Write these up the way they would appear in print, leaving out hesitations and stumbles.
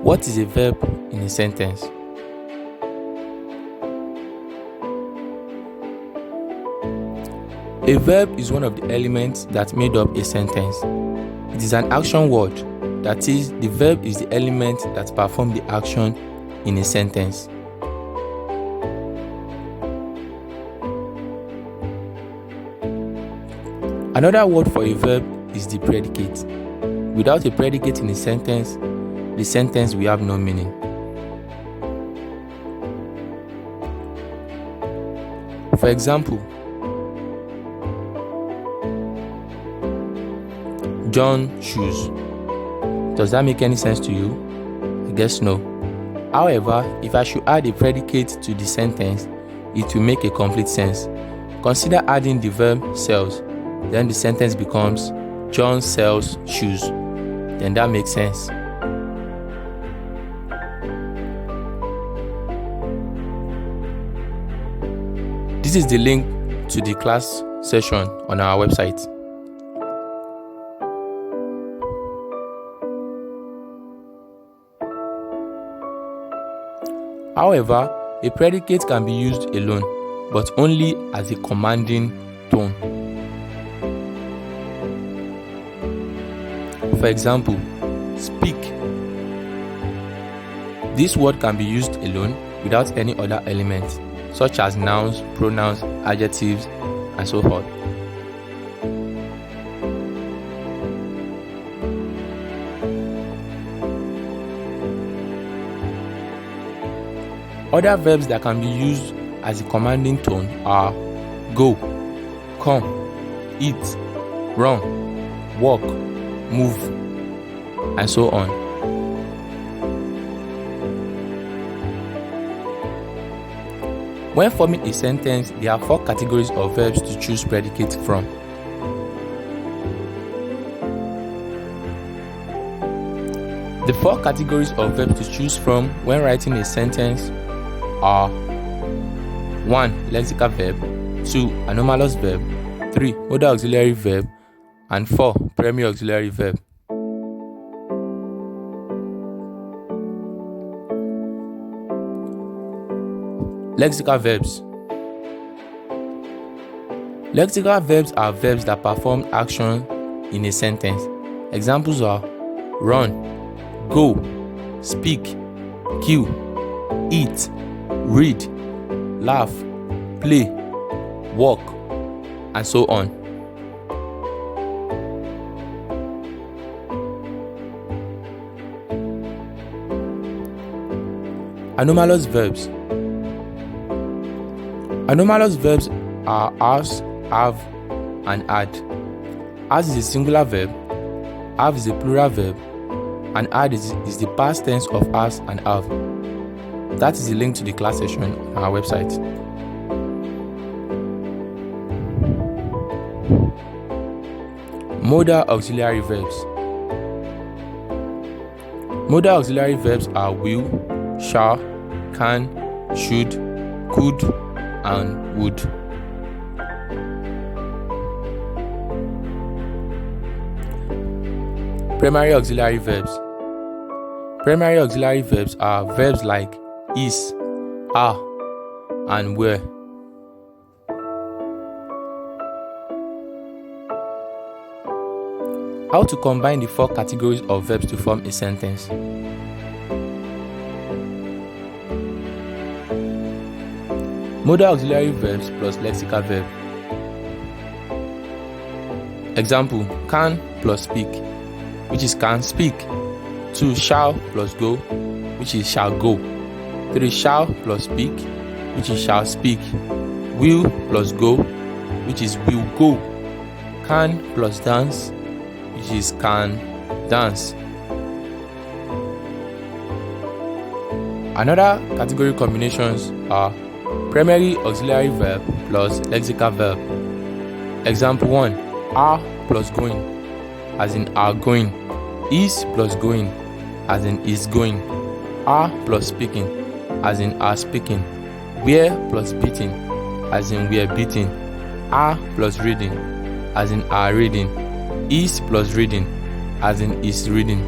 What is a verb in a sentence? A verb is one of the elements that made up a sentence. It is an action word, that is, the verb is the element that performs the action in a sentence. Another word for a verb is the predicate. Without a predicate in a sentence, the sentence will have no meaning. For example, John shoes. Does that make any sense to you? I guess no. However, if I should add a predicate to the sentence, it will make a complete sense. Consider adding the verb sells. Then the sentence becomes John sells shoes. Then that makes sense. This is the link to the class session on our website. However, a predicate can be used alone, but only as a commanding tone. For example, speak. This word can be used alone without any other elements, such as nouns, pronouns, adjectives, and so forth. Other verbs that can be used as a commanding tone are go, come, eat, run, walk, move, and so on. When forming a sentence, there are 4 categories of verbs to choose predicate from. The 4 categories of verbs to choose from when writing a sentence are 1. Lexical verb, 2. Anomalous verb, 3. Modal auxiliary verb, and 4. Primary auxiliary verb. Lexical verbs. Lexical verbs are verbs that perform action in a sentence. Examples are run, go, speak, kill, eat, read, laugh, play, walk, and so on. Anomalous verbs. Anomalous verbs are as, have, and add. As is a singular verb, have is a plural verb, and add is the past tense of as and have. That is the link to the class session on our website. Modal auxiliary verbs. Modal auxiliary verbs are will, shall, can, should, could, and would. Primary auxiliary verbs. Primary auxiliary verbs are verbs like is, are, and were. How to combine the 4 categories of verbs to form a sentence? Modal auxiliary verbs plus lexical verb. Example, can plus speak, which is can speak. 2. Shall plus go, which is shall go. 3. Shall plus speak, which is shall speak. Will plus go, which is will go. Can plus dance, which is can dance. Another category combinations are primary auxiliary verb plus lexical verb. Example 1. Are plus going, as in are going. Is plus going, as in is going. Are plus speaking, as in are speaking. Were plus beating, as in were beating. Are plus reading, as in are reading. Is plus reading, as in is reading.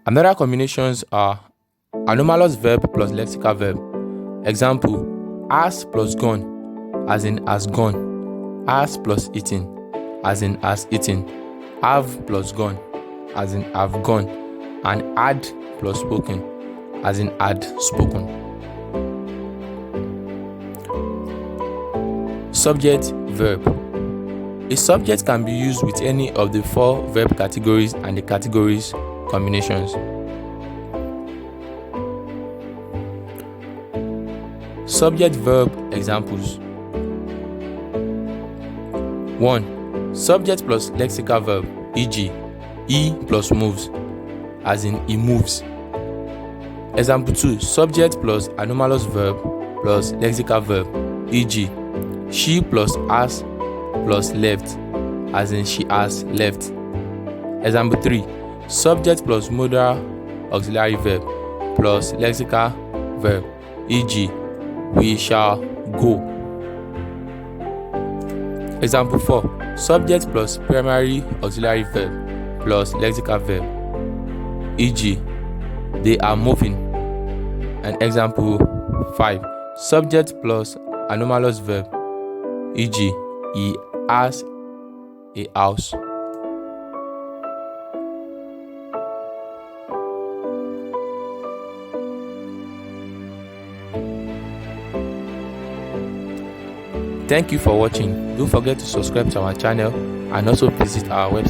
Another combinations are anomalous verb plus lexical verb. Example, has plus gone, as in has gone. Has plus eaten, as in has eaten. Have plus gone, as in have gone. And had plus spoken, as in had spoken. Subject verb. A subject can be used with any of the 4 verb categories and the categories combinations. Subject verb examples. 1. Subject plus lexical verb, e.g., he plus moves, as in he moves. Example 2. Subject plus anomalous verb plus lexical verb, e.g., she plus has plus left, as in she has left. Example 3. Subject plus modal auxiliary verb plus lexical verb, e.g., we shall go. Example 4. Subject plus primary auxiliary verb plus lexical verb, e.g., they are moving. And example 5. Subject plus anomalous verb, e.g., he has a house. Thank you for watching. Don't forget to subscribe to our channel and also visit our website.